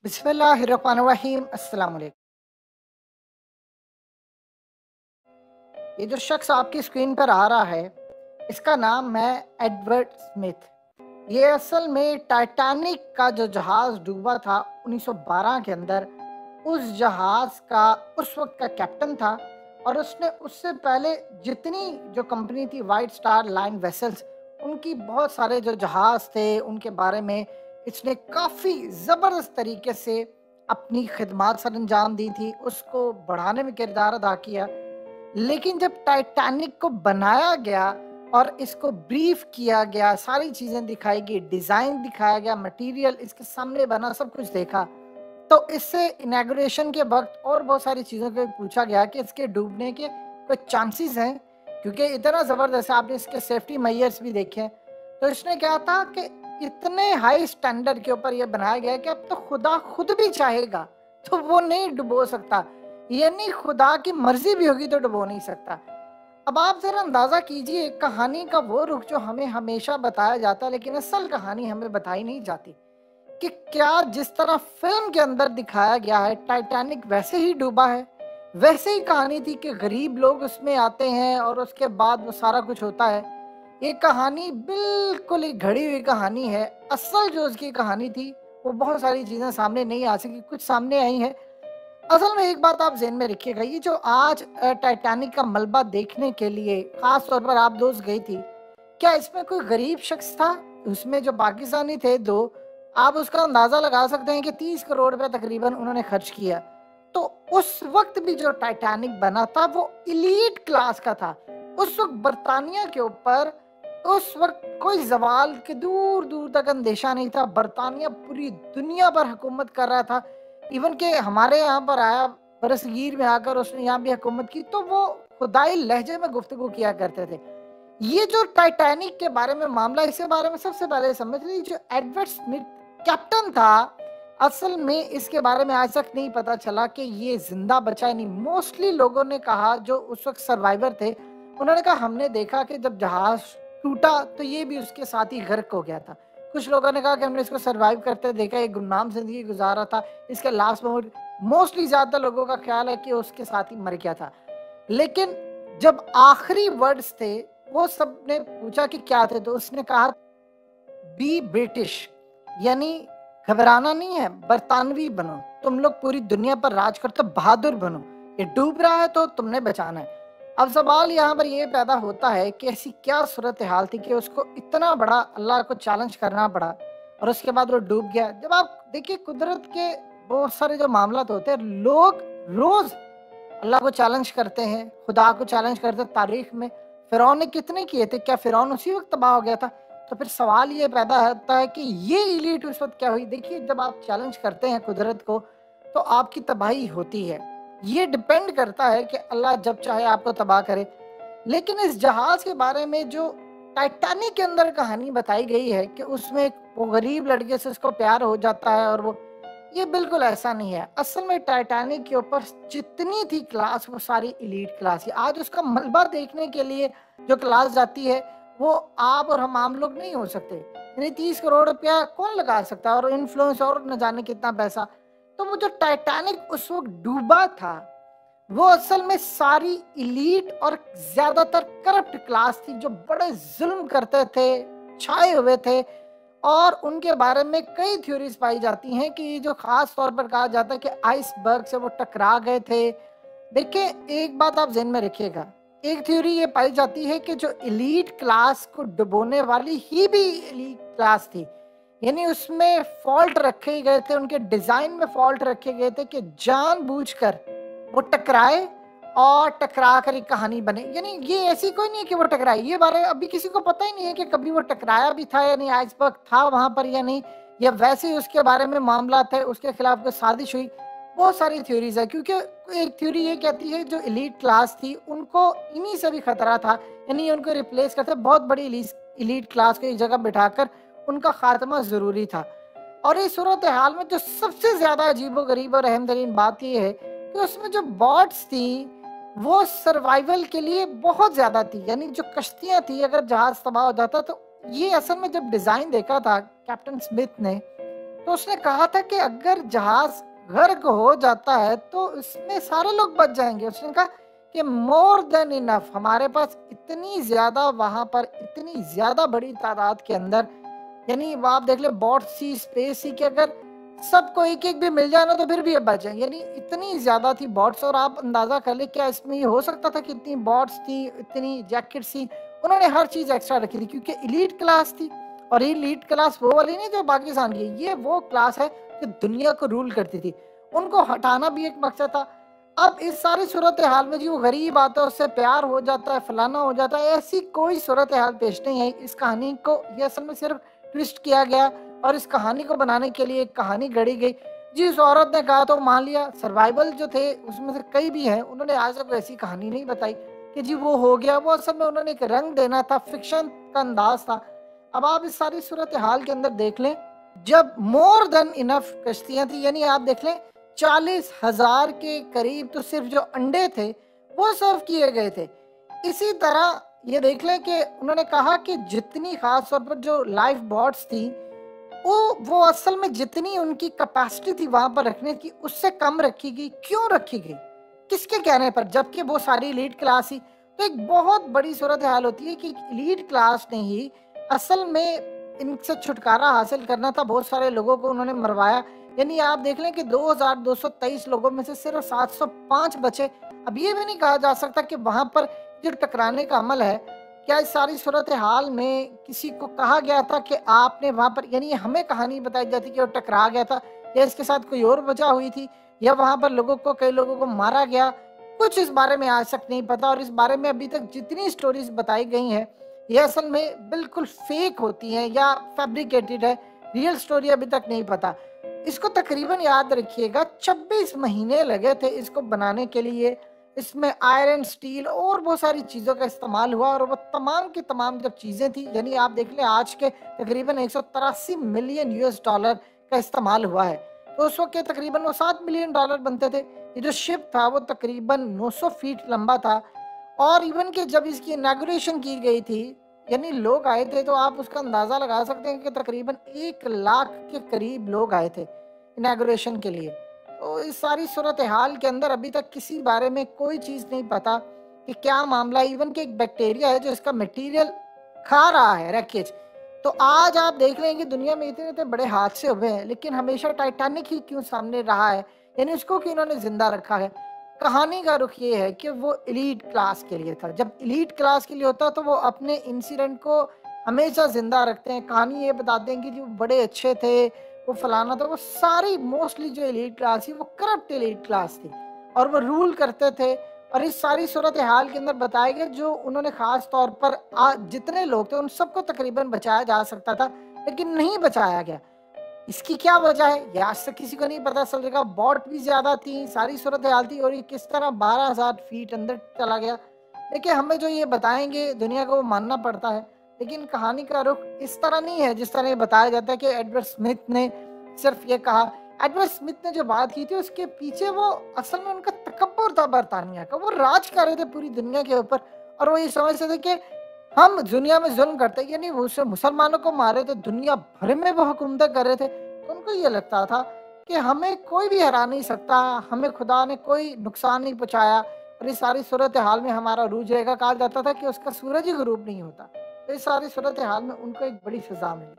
बिस्मिल्लाहिर्रहमानिर्रहीम। अस्सलाम वालेकुम। ये जो शख्स आपकी स्क्रीन पर आ रहा है, इसका नाम है एडवर्ड स्मिथ। ये असल में टाइटैनिक का जो जहाज़ डूबा था 1912 के अंदर, उस जहाज़ का उस वक्त का कैप्टन था। और उसने उससे पहले जितनी जो कंपनी थी वाइट स्टार लाइन वेसल्स, उनकी बहुत सारे जो जहाज़ थे उनके बारे में इसने काफ़ी ज़बरदस्त तरीके से अपनी खिदमात सर अंजाम दी थी, उसको बढ़ाने में किरदार अदा किया। लेकिन जब टाइटैनिक को बनाया गया और इसको ब्रीफ किया गया, सारी चीज़ें दिखाई गई, डिज़ाइन दिखाया गया, मटेरियल इसके सामने बना, सब कुछ देखा, तो इससे इनॉग्रेशन के वक़्त और बहुत सारी चीज़ों को पूछा गया कि इसके डूबने के कोई चांसेस हैं? क्योंकि इतना ज़बरदस्त है, आपने इसके सेफ्टी मेजर्स भी देखे हैं। तो इसने कहा था कि इतने हाई स्टैंडर्ड के ऊपर ये बनाया गया है कि अब तो खुदा खुद भी चाहेगा, तो वो नहीं डुबो सकता। यानी खुदा की मर्ज़ी भी होगी तो डुबो नहीं सकता। अब आप ज़रा अंदाज़ा कीजिए कहानी का वो रुख जो हमें हमेशा बताया जाता है, लेकिन असल कहानी हमें बताई नहीं जाती। कि क्या जिस तरह फ़िल्म के अंदर दिखाया गया है टाइटैनिक वैसे ही डूबा है? वैसे ही कहानी थी कि गरीब लोग उसमें आते हैं और उसके बाद वो सारा कुछ होता है। ये कहानी बिल्कुल ही घड़ी हुई कहानी है। असल जो उसकी कहानी थी, वो बहुत सारी चीज़ें सामने नहीं आ सकी, कुछ सामने आई हैं। असल में एक बात आप ज़हन में रखिएगा, ये जो आज टाइटैनिक का मलबा देखने के लिए ख़ास तौर पर आप दोस्त गई थी, क्या इसमें कोई गरीब शख्स था? उसमें जो पाकिस्तानी थे 2, आप उसका अंदाज़ा लगा सकते हैं कि 30 करोड़ रुपए तकरीबन उन्होंने खर्च किया। तो उस वक़्त भी जो टाइटैनिक बना था वो एलीट क्लास का था। उस वक़्त बर्तानिया के ऊपर उस वक़्त कोई ज़वाल के दूर-दूर तक अंदेशा नहीं था। बर्तानिया पूरी दुनिया पर हुकूमत कर रहा था। इवन कि हमारे यहाँ पर आया, बरसगीर में आकर उसने यहाँ भी हुकूमत की, तो वो खुदाई लहजे में गुफ्तगू किया करते थे। ये जो टाइटैनिक के बारे में मामला, इसके बारे में सबसे पहले समझ लीजिए जो एडवर्ड स्मिथ कैप्टन था, असल में इसके बारे में आज तक नहीं पता चला कि ये जिंदा बचा है नहीं। मोस्टली लोगों ने कहा, जो उस वक्त सर्वाइवर थे, उन्होंने कहा हमने देखा कि जब जहाज टूटा तो ये भी उसके साथ ही गर्क हो गया था। कुछ लोगों ने कहा कि हमने इसको सर्वाइव करते देखा, ये गुमनाम जिंदगी गुजारा था, इसके लास्ट मोमेंट, मोस्टली ज्यादा लोगों का ख्याल है कि उसके साथ ही मर गया था। लेकिन जब आखिरी वर्ड्स थे, वो सबने पूछा कि क्या थे, तो उसने कहा बी ब्रिटिश, यानी घबराना नहीं है, बरतानवी बनो, तुम लोग पूरी दुनिया पर राज करते हो, बहादुर बनो, ये डूब रहा है तो तुमने बचाना है। अब सवाल यहाँ पर ये पैदा होता है कि ऐसी क्या सूरत हाल थी कि उसको इतना बड़ा अल्लाह को चैलेंज करना पड़ा और उसके बाद वो डूब गया। जब आप देखिए कुदरत के बहुत सारे जो मामला होते हैं, लोग रोज अल्लाह को चैलेंज करते हैं, खुदा को चैलेंज करते हैं। तारीख में फ़िरौन ने कितने किए थे? क्या फ़िरौन उसी वक़्त तबाह हो गया था? तो फिर सवाल ये पैदा होता है कि ये एलीट उस वक़्त क्या हुई? देखिए, जब आप चैलेंज करते हैं कुदरत को, तो आपकी तबाही होती है। ये डिपेंड करता है कि अल्लाह जब चाहे आपको तबाह करे। लेकिन इस जहाज़ के बारे में जो टाइटैनिक के अंदर कहानी बताई गई है कि उसमें एक वो गरीब लड़के से उसको प्यार हो जाता है और वो, ये बिल्कुल ऐसा नहीं है। असल में टाइटैनिक के ऊपर जितनी थी क्लास, वो सारी एलीट क्लास है। आज उसका मलबा देखने के लिए जो क्लास जाती है, वो आप और हम आम लोग नहीं हो सकते। यानी 30 करोड़ रुपया कौन लगा सकता है, और इन्फ्लुएंस और न जाने कितना पैसा। तो वो जो टाइटैनिक उस वक़्त डूबा था, वो असल में सारी एलीट और ज़्यादातर करप्ट क्लास थी, जो बड़े ज़ुल्म करते थे, छाए हुए थे। और उनके बारे में कई थ्योरीज पाई जाती हैं कि ये जो खास तौर पर कहा जाता है कि आइसबर्ग से वो टकरा गए थे। देखिए, एक बात आप ज़हन में रखिएगा, एक थ्योरी ये पाई जाती है कि जो एलीट क्लास को डुबोने वाली ही भी एलीट क्लास थी। यानी उसमें फॉल्ट रखे गए थे, उनके डिजाइन में फॉल्ट रखे गए थे कि जानबूझकर वो टकराए और टकरा कर एक कहानी बने। यानी ये ऐसी कोई नहीं है कि वो टकराए, ये बारे अभी किसी को पता ही नहीं है कि कभी वो टकराया भी था या नहीं, आइसबर्ग था वहां पर या नहीं, या वैसे ही उसके बारे में मामला थे, उसके खिलाफ कोई साजिश हुई। बहुत सारी थ्योरीज है, क्योंकि एक थ्योरी ये कहती है जो एलीट क्लास थी उनको इन्हीं से भी खतरा था, यानी उनको रिप्लेस करते, बहुत बड़ी एलीट क्लास को एक जगह बिठाकर उनका खात्मा जरूरी था। और इस सूरत हाल में जो सबसे ज्यादा अजीबोगरीब और अहम तरीन बात यह है कि उसमें जो बॉट्स थी वो सर्वाइवल के लिए बहुत ज्यादा थी। यानी जो कश्तियां थी, अगर जहाज तबाह हो जाता, तो ये असल में जब डिजाइन देखा था कैप्टन स्मिथ ने, तो उसने कहा था कि अगर जहाज गर्क हो जाता है तो इसमें सारे लोग बच जाएंगे। उसने कहा कि मोर देन इनफ, हमारे पास इतनी ज्यादा वहां पर इतनी ज्यादा बड़ी तादाद के अंदर, यानी आप देख ले बॉट सी स्पेस सी, कि अगर सबको एक एक भी मिल जाए ना तो फिर भी ये बच जाए, यानी इतनी ज्यादा थी बॉट्स। और आप अंदाजा कर ले क्या इसमें ये हो सकता था कि इतनी बॉट्स थी, इतनी जैकेट्स थी, उन्होंने हर चीज एक्स्ट्रा रखी थी क्योंकि इलीट क्लास थी। और इलीट क्लास वो वाली नहीं जो पाकिस्तान की, ये वो क्लास है जो दुनिया को रूल करती थी। उनको हटाना भी एक मकसद था। अब इस सारी सूरत हाल में जी वो गरीब आता है, उससे प्यार हो जाता है, फलाना हो जाता है, ऐसी कोई सूरत हाल पेश नहीं है। इस कहानी को ये असल में सिर्फ ट्विस्ट किया गया और इस कहानी को बनाने के लिए एक कहानी गढ़ी गई। जिस औरत ने कहा तो मान लिया, सर्वाइवल जो थे उसमें से कई भी हैं, उन्होंने आज तक ऐसी कहानी नहीं बताई कि जी वो हो गया। वो असल में उन्होंने एक रंग देना था, फिक्शन का अंदाज था। अब आप इस सारी सूरत हाल के अंदर देख लें, जब मोर देन इनफ कश्तियां थी, यानी आप देख लें 40,000 के करीब तो सिर्फ जो अंडे थे वो सर्व किए गए थे। इसी तरह ये देख लें कि उन्होंने कहा कि जितनी खास तौर पर जो लाइफ बॉट्स थी वो असल में जितनी उनकी कैपेसिटी थी वहां पर रखने की, उससे कम रखी गई। क्यों रखी गई, किसके कहने पर, जबकि वो सारी एलीट क्लास ही। तो एक बहुत बड़ी सूरत हाल होती है कि एलीट क्लास ने ही असल में इनसे छुटकारा हासिल करना था। बहुत सारे लोगों को उन्होंने मरवाया। यानी आप देख लें कि 2223 लोगों में से सिर्फ 705 बचे। अब ये भी नहीं कहा जा सकता कि वहां पर जो टकराने का अमल है, क्या इस सारी सूरत हाल में किसी को कहा गया था कि आपने वहां पर, यानी हमें कहानी बताई जाती कि वो टकरा गया था, या इसके साथ कोई और वजह हुई थी, या वहां पर कई लोगों को मारा गया, कुछ इस बारे में आज तक नहीं पता। और इस बारे में अभी तक जितनी स्टोरीज बताई गई हैं ये असल में बिल्कुल फेक होती हैं या फैब्रिकेटेड है, रियल स्टोरी अभी तक नहीं पता। इसको तकरीबन याद रखिएगा 26 महीने लगे थे इसको बनाने के लिए। इसमें आयरन, स्टील और बहुत सारी चीज़ों का इस्तेमाल हुआ। और वो तमाम की तमाम जब चीज़ें थी, यानी आप देख लें आज के तकरीबन 183 मिलियन यूएस डॉलर का इस्तेमाल हुआ है। तो उस वक्त के तकरीबन वो 7 मिलियन डॉलर बनते थे। ये जो शिप था वो तकरीबन 900 फीट लंबा था। और इवन कि जब इसकी इनाग्रेशन की गई थी, यानी लोग आए थे, तो आप उसका अंदाज़ा लगा सकते हैं कि तकरीबन 1 लाख के करीब लोग आए थे इनाग्रेशन के लिए। तो इस सारी सूरत हाल के अंदर अभी तक किसी बारे में कोई चीज़ नहीं पता कि क्या मामला है। इवन कि एक बैक्टीरिया है जो इसका मटेरियल खा रहा है, रैकेज। तो आज आप देख रहे हैं कि दुनिया में इतने इतने बड़े हादसे हुए हैं, लेकिन हमेशा टाइटैनिक ही क्यों सामने रहा है, यानी उसको क्यों इन्होंने जिंदा रखा है। कहानी का रुख ये है कि वो एलीट क्लास के लिए था। जब एलीट क्लास के लिए होता तो वो अपने इंसिडेंट को हमेशा जिंदा रखते हैं। कहानी ये बताते हैं कि जो बड़े अच्छे थे, वो फलाना था। वो सारी मोस्टली जो एलीट क्लास थी वो करप्ट एलीट क्लास थी और वो रूल करते थे। और इस सारी सूरत हाल के अंदर बताए गए जो उन्होंने खास तौर पर जितने लोग थे उन सबको तकरीबन बचाया जा सकता था, लेकिन नहीं बचाया गया। इसकी क्या वजह है ये आज तक किसी को नहीं पता चल रहा। बॉट भी ज्यादा थी, सारी सूरत हाल थी, और ये किस तरह 12,000 फीट अंदर चला गया। देखिए हमें जो ये बताएंगे दुनिया को वो मानना पड़ता है, लेकिन कहानी का रुख इस तरह नहीं है जिस तरह ये बताया जाता है कि एडवर्ड स्मिथ ने सिर्फ ये कहा। एडवर्ड स्मिथ ने जो बात की थी उसके पीछे वो असल में उनका तकब्बुर था बरतानिया का। वो राज कर रहे थे पूरी दुनिया के ऊपर और वो ये समझते थे कि हम दुनिया में जुल्म करते हैं, यानी वो सिर्फ मुसलमानों को मारे थे, दुनिया भर में वो हुकूमतें कर रहे थे। तो उनको ये लगता था कि हमें कोई भी हरा नहीं सकता, हमें खुदा ने कोई नुकसान नहीं पहुंचाया, और इस सारी सूरत हाल में हमारा रूज रहेगा। कहा जाता था कि उसका सूरज ही गुरूब नहीं होता। तो इस सारी सूरत हाल में उनको एक बड़ी सजा मिली।